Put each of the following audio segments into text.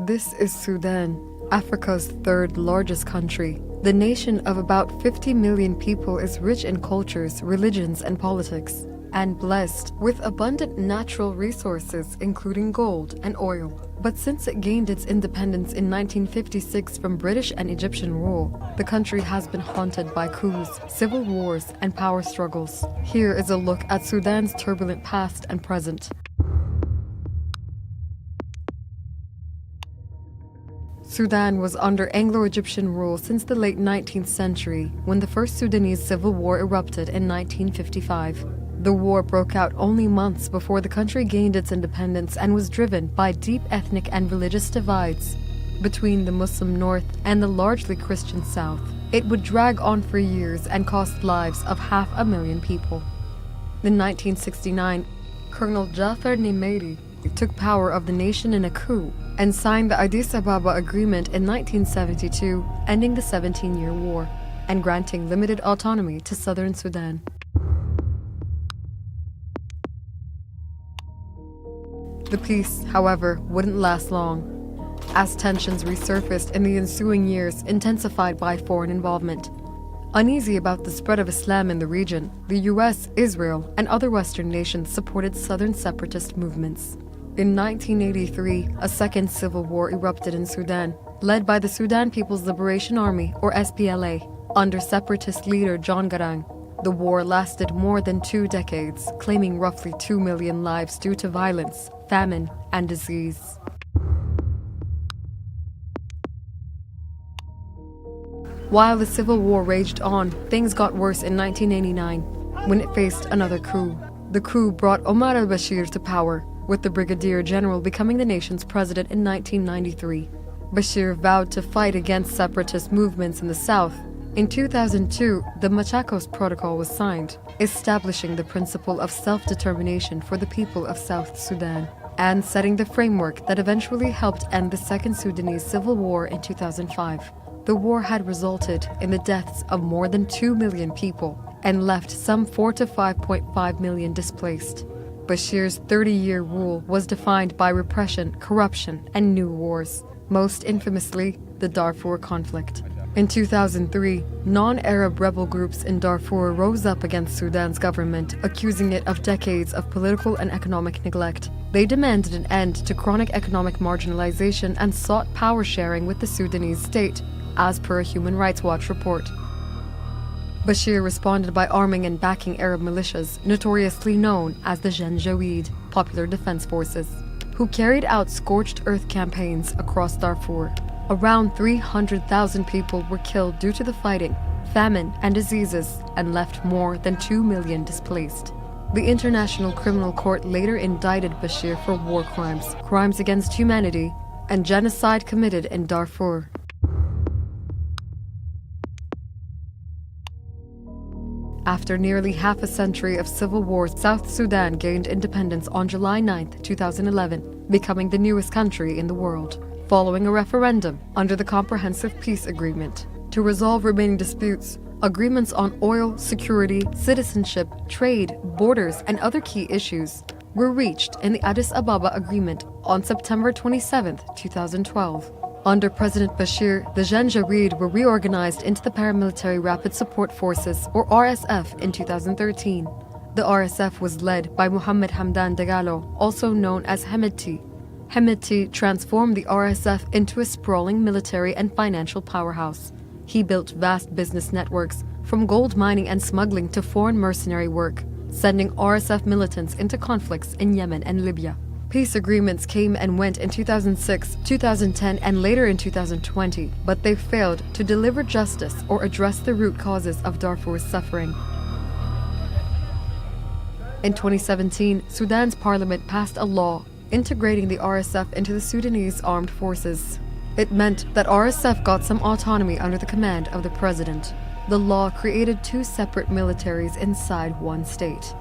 This is Sudan, Africa's third largest country. The nation of about 50 million people is rich in cultures, religions, and politics, and blessed with abundant natural resources, including gold and oil. But since it gained its independence in 1956 from British and Egyptian rule, the country has been haunted by coups, civil wars, and power struggles. Here is a look at Sudan's turbulent past and present. Sudan was under Anglo-Egyptian rule since the late 19th century, when the First Sudanese Civil War erupted in 1955. The war broke out only months before the country gained its independence and was driven by deep ethnic and religious divides between the Muslim North and the largely Christian South. It would drag on for years and cost lives of 500,000 people. In 1969, Colonel Jafar Nimeri took power of the nation in a coup and signed the Addis Ababa Agreement in 1972, ending the 17-year war and granting limited autonomy to southern Sudan. The peace, however, wouldn't last long, as tensions resurfaced in the ensuing years, intensified by foreign involvement. Uneasy about the spread of Islam in the region, the US, Israel, and other Western nations supported southern separatist movements. In 1983, a second civil war erupted in Sudan, led by the Sudan People's Liberation Army, or SPLA, under separatist leader John Garang. The war lasted more than 2 decades, claiming roughly 2 million lives due to violence, famine, and disease. While the civil war raged on, things got worse in 1989, when it faced another coup. The coup brought Omar al-Bashir to power, with the Brigadier General becoming the nation's president in 1993. Bashir vowed to fight against separatist movements in the south. In 2002, the Machakos Protocol was signed, establishing the principle of self-determination for the people of South Sudan, and setting the framework that eventually helped end the Second Sudanese Civil War in 2005. The war had resulted in the deaths of more than 2 million people and left some 4 to 5.5 million displaced. Bashir's 30-year rule was defined by repression, corruption, and new wars, most infamously the Darfur conflict. In 2003, non-Arab rebel groups in Darfur rose up against Sudan's government, accusing it of decades of political and economic neglect. They demanded an end to chronic economic marginalization and sought power sharing with the Sudanese state, as per a Human Rights Watch report. Bashir responded by arming and backing Arab militias, notoriously known as the Janjaweed, Popular Defense Forces, who carried out scorched earth campaigns across Darfur. Around 300,000 people were killed due to the fighting, famine, and diseases, and left more than 2 million displaced. The International Criminal Court later indicted Bashir for war crimes, crimes against humanity, and genocide committed in Darfur. After nearly half a century of civil war, South Sudan gained independence on July 9, 2011, becoming the newest country in the world, following a referendum under the Comprehensive Peace Agreement. To resolve remaining disputes, agreements on oil, security, citizenship, trade, borders, and other key issues were reached in the Addis Ababa Agreement on September 27, 2012. Under President Bashir, the Janjaweed were reorganized into the Paramilitary Rapid Support Forces, or RSF, in 2013. The RSF was led by Mohamed Hamdan Dagalo, also known as Hemedti. Hemedti transformed the RSF into a sprawling military and financial powerhouse. He built vast business networks, from gold mining and smuggling to foreign mercenary work, sending RSF militants into conflicts in Yemen and Libya. Peace agreements came and went in 2006, 2010, and later in 2020, but they failed to deliver justice or address the root causes of Darfur's suffering. In 2017, Sudan's parliament passed a law integrating the RSF into the Sudanese armed forces. It meant that RSF got some autonomy under the command of the president. The law created 2 separate militaries inside one state.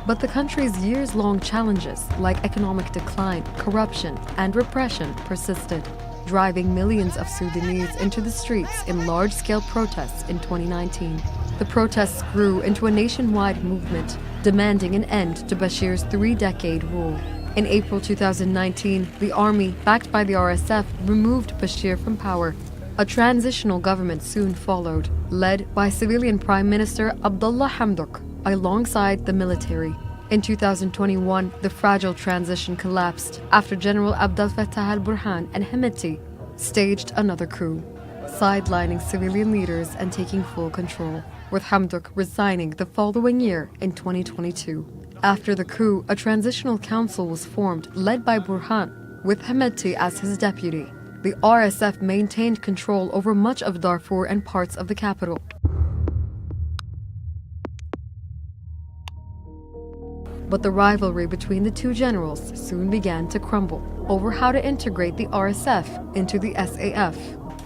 But the country's years-long challenges, like economic decline, corruption, and repression, persisted, driving millions of Sudanese into the streets in large-scale protests in 2019. The protests grew into a nationwide movement, demanding an end to Bashir's 3-decade rule. In April 2019, the army, backed by the RSF, removed Bashir from power. A transitional government soon followed, led by civilian Prime Minister Abdullah Hamdok, alongside the military. In 2021, the fragile transition collapsed after General Abdel Fattah al-Burhan and Hemeti staged another coup, sidelining civilian leaders and taking full control, with Hamdok resigning the following year in 2022. After the coup, a transitional council was formed, led by Burhan, with Hemeti as his deputy. The RSF maintained control over much of Darfur and parts of the capital. But the rivalry between the two generals soon began to crumble over how to integrate the RSF into the SAF.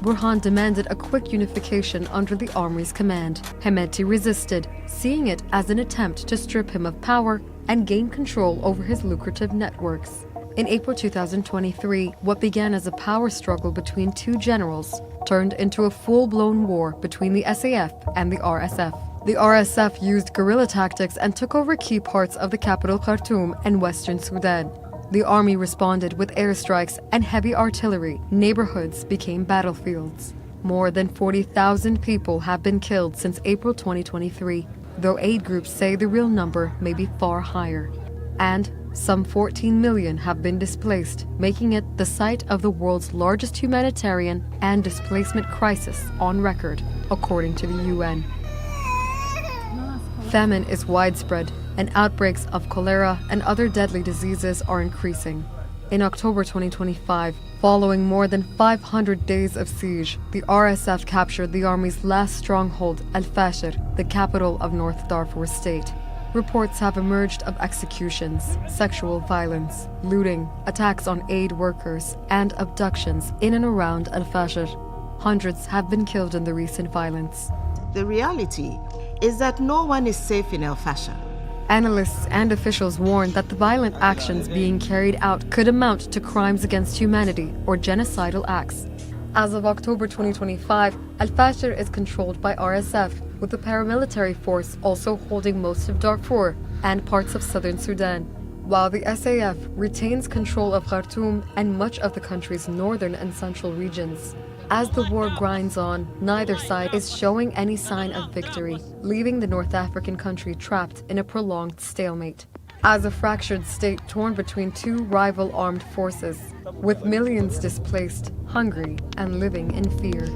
Burhan demanded a quick unification under the army's command. Hemeti resisted, seeing it as an attempt to strip him of power and gain control over his lucrative networks. In April 2023, what began as a power struggle between two generals turned into a full-blown war between the SAF and the RSF. The RSF used guerrilla tactics and took over key parts of the capital Khartoum and western Sudan. The army responded with airstrikes and heavy artillery. Neighborhoods became battlefields. More than 40,000 people have been killed since April 2023, though aid groups say the real number may be far higher. And some 14 million have been displaced, making it the site of the world's largest humanitarian and displacement crisis on record, according to the UN. Famine is widespread, and outbreaks of cholera and other deadly diseases are increasing. In October 2025, following more than 500 days of siege, the RSF captured the army's last stronghold, Al-Fashir, the capital of North Darfur state. Reports have emerged of executions, sexual violence, looting, attacks on aid workers, and abductions in and around Al-Fashir. Hundreds have been killed in the recent violence. The reality is that no one is safe in Al-Fashir. Analysts and officials warn that the violent actions being carried out could amount to crimes against humanity or genocidal acts. As of October 2025, Al-Fashir is controlled by RSF, with the paramilitary force also holding most of Darfur and parts of southern Sudan, while the SAF retains control of Khartoum and much of the country's northern and central regions. As the war grinds on, neither side is showing any sign of victory, leaving the North African country trapped in a prolonged stalemate. As a fractured state torn between two rival armed forces, with millions displaced, hungry, and living in fear.